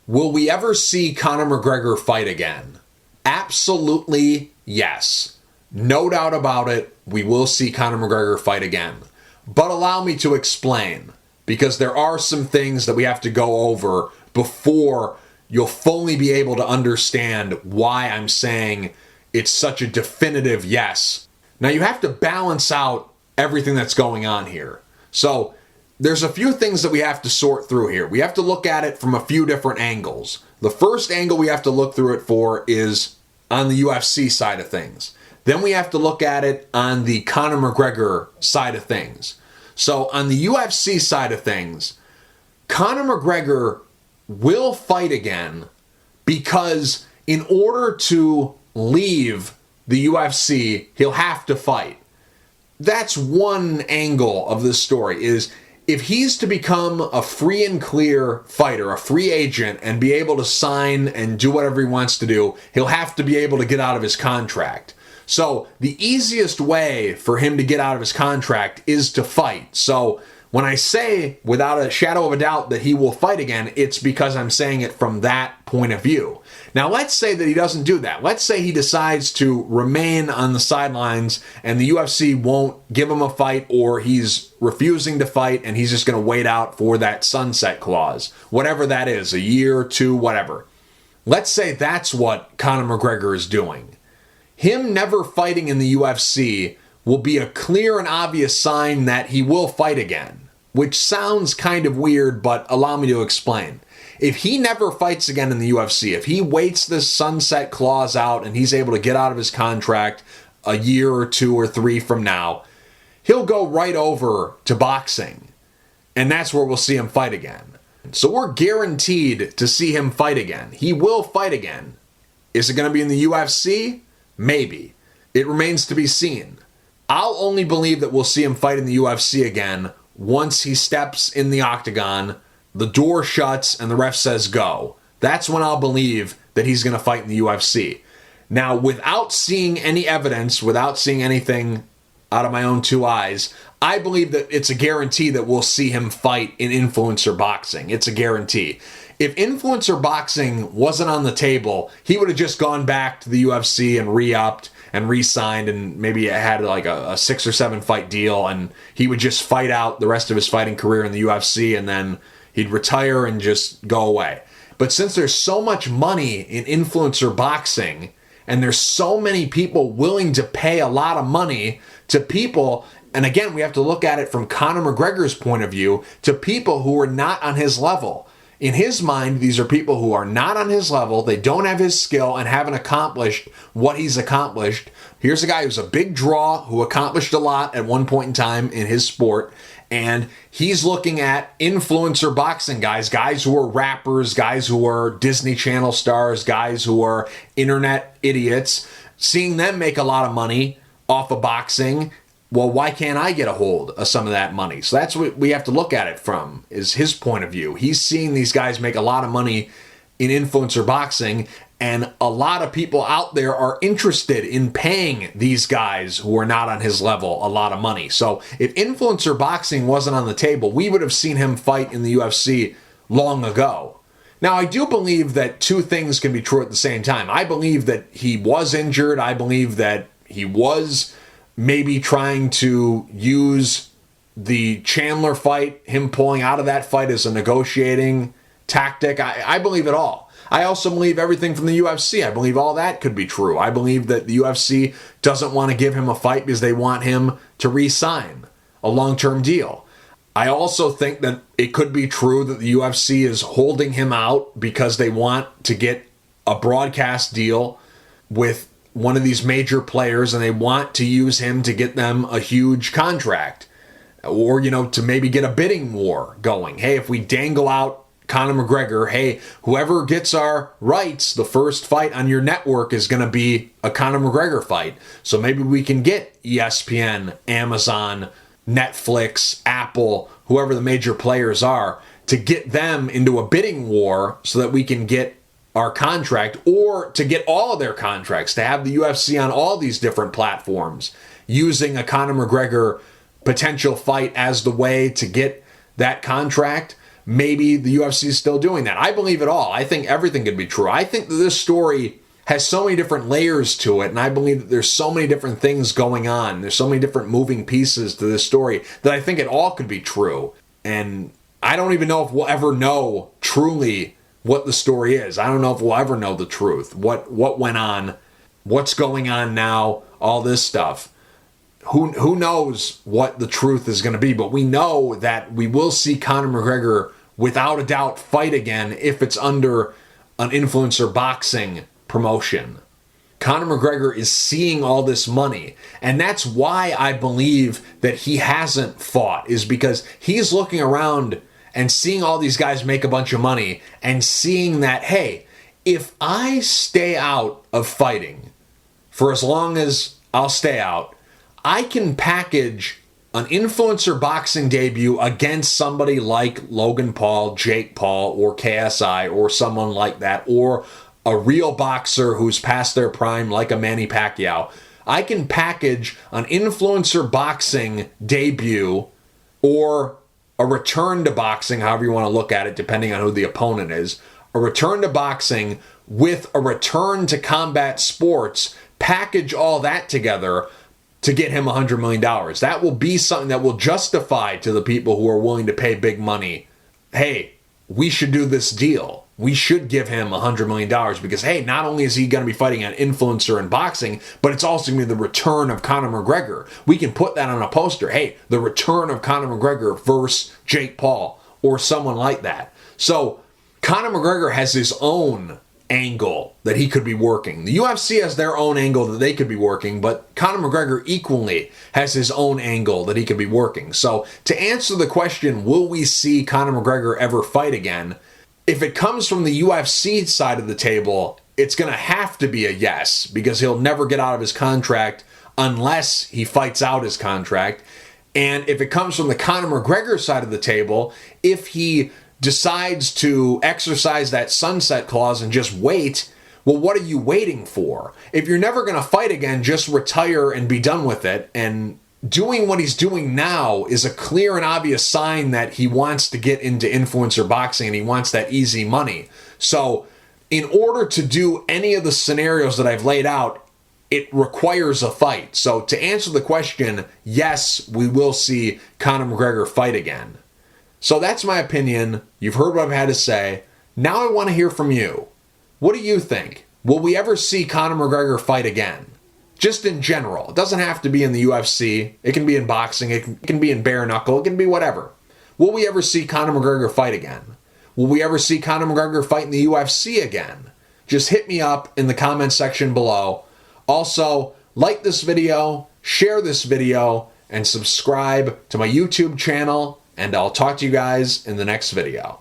Will we ever see Conor McGregor fight again? Absolutely yes. No doubt about it, we will see Conor McGregor fight again. But allow me to explain, because there are some things that we have to go over before you'll fully be able to understand why I'm saying it's such a definitive yes. Now you have to balance out everything that's going on here. So there's a few things that we have to sort through here. We have to look at it from a few different angles. The first angle we have to look through it for is on the UFC side of things. Then we have to look at it on the Conor McGregor side of things. So on the UFC side of things, Conor McGregor will fight again because in order to leave the UFC, he'll have to fight. That's one angle of this story, is if he's to become a free and clear fighter, a free agent, and be able to sign and do whatever he wants to do, he'll have to be able to get out of his contract. So the easiest way for him to get out of his contract is to fight. So when I say without a shadow of a doubt that he will fight again, it's because I'm saying it from that point of view. Now let's say that he doesn't do that. Let's say he decides to remain on the sidelines and the UFC won't give him a fight, or he's refusing to fight and he's just going to wait out for that sunset clause. Whatever that is, a year, two, whatever. Let's say that's what Conor McGregor is doing. Him never fighting in the UFC will be a clear and obvious sign that he will fight again, which sounds kind of weird, but allow me to explain. If he never fights again in the UFC, if he waits this sunset clause out and he's able to get out of his contract a year or two or three from now, he'll go right over to boxing, and that's where we'll see him fight again. So we're guaranteed to see him fight again. He will fight again. Is it going to be in the UFC? Maybe. It remains to be seen. I'll only believe that we'll see him fight in the UFC again once he steps in the octagon, the door shuts, and the ref says go. That's when I'll believe that he's going to fight in the UFC. Now, without seeing any evidence, without seeing anything out of my own two eyes, I believe that it's a guarantee that we'll see him fight in influencer boxing. It's a guarantee. If influencer boxing wasn't on the table, he would have just gone back to the UFC and re-upped and re-signed, and maybe had like a 6 or 7 fight deal, and he would just fight out the rest of his fighting career in the UFC, and then he'd retire and just go away. But since there's so much money in influencer boxing, and there's so many people willing to pay a lot of money to people, and again, we have to look at it from Conor McGregor's point of view, to people who are not on his level. In his mind, these are people who are not on his level, they don't have his skill, and haven't accomplished what he's accomplished. Here's a guy who's a big draw, who accomplished a lot at one point in time in his sport, and he's looking at influencer boxing guys who are rappers, guys who are Disney Channel stars, guys who are internet idiots, seeing them make a lot of money off of boxing. Well, why can't I get a hold of some of that money? So that's what we have to look at it from, is his point of view. He's seeing these guys make a lot of money in influencer boxing, and a lot of people out there are interested in paying these guys who are not on his level a lot of money. So if influencer boxing wasn't on the table, we would have seen him fight in the UFC long ago. Now, I do believe that two things can be true at the same time. I believe that he was injured. I believe that he was maybe trying to use the Chandler fight, him pulling out of that fight, as a negotiating tactic. I believe it all. I also believe everything from the UFC. I believe all that could be true. I believe that the UFC doesn't want to give him a fight because they want him to re-sign a long-term deal. I also think that it could be true that the UFC is holding him out because they want to get a broadcast deal with one of these major players, and they want to use him to get them a huge contract, or, to maybe get a bidding war going. Hey, if we dangle out Conor McGregor, hey, whoever gets our rights, the first fight on your network is going to be a Conor McGregor fight. So maybe we can get ESPN, Amazon, Netflix, Apple, whoever the major players are, to get them into a bidding war so that we can get our contract, or to get all of their contracts, to have the UFC on all these different platforms, using a Conor McGregor potential fight as the way to get that contract. maybe the UFC is still doing that. I believe it all. I think everything could be true. I think that this story has so many different layers to it, and I believe that there's so many different things going on. There's so many different moving pieces to this story that I think it all could be true. And I don't even know if we'll ever know truly what the story is. I don't know if we'll ever know the truth. What went on, what's going on now, all this stuff. Who knows what the truth is going to be, but we know that we will see Conor McGregor without a doubt fight again if it's under an influencer boxing promotion. Conor McGregor is seeing all this money, and that's why I believe that he hasn't fought, is because he's looking around and seeing all these guys make a bunch of money and seeing that, hey, if I stay out of fighting for as long as I'll stay out, I can package an influencer boxing debut against somebody like Logan Paul, Jake Paul, or KSI, or someone like that, or a real boxer who's past their prime like a Manny Pacquiao. I can package an influencer boxing debut or a return to boxing, however you want to look at it, depending on who the opponent is, a return to boxing with a return to combat sports, package all that together to get him $100 million. That will be something that will justify to the people who are willing to pay big money, hey, we should do this deal. We should give him $100 million because, hey, not only is he going to be fighting an influencer in boxing, but it's also going to be the return of Conor McGregor. We can put that on a poster. Hey, the return of Conor McGregor versus Jake Paul or someone like that. So Conor McGregor has his own angle that he could be working. The UFC has their own angle that they could be working, but Conor McGregor equally has his own angle that he could be working. So to answer the question, will we see Conor McGregor ever fight again? If it comes from the UFC side of the table, it's going to have to be a yes, because he'll never get out of his contract unless he fights out his contract. And if it comes from the Conor McGregor side of the table, if he decides to exercise that sunset clause and just wait, well, what are you waiting for? If you're never going to fight again, just retire and be done with it. And doing what he's doing now is a clear and obvious sign that he wants to get into influencer boxing and he wants that easy money. So in order to do any of the scenarios that I've laid out, it requires a fight. So to answer the question, yes, we will see Conor McGregor fight again. So that's my opinion. You've heard what I've had to say. Now I want to hear from you. What do you think? Will we ever see Conor McGregor fight again? Just in general. It doesn't have to be in the UFC. It can be in boxing. It can be in bare knuckle. It can be whatever. Will we ever see Conor McGregor fight again? Will we ever see Conor McGregor fight in the UFC again? Just hit me up in the comment section below. Also, like this video, share this video, and subscribe to my YouTube channel. And I'll talk to you guys in the next video.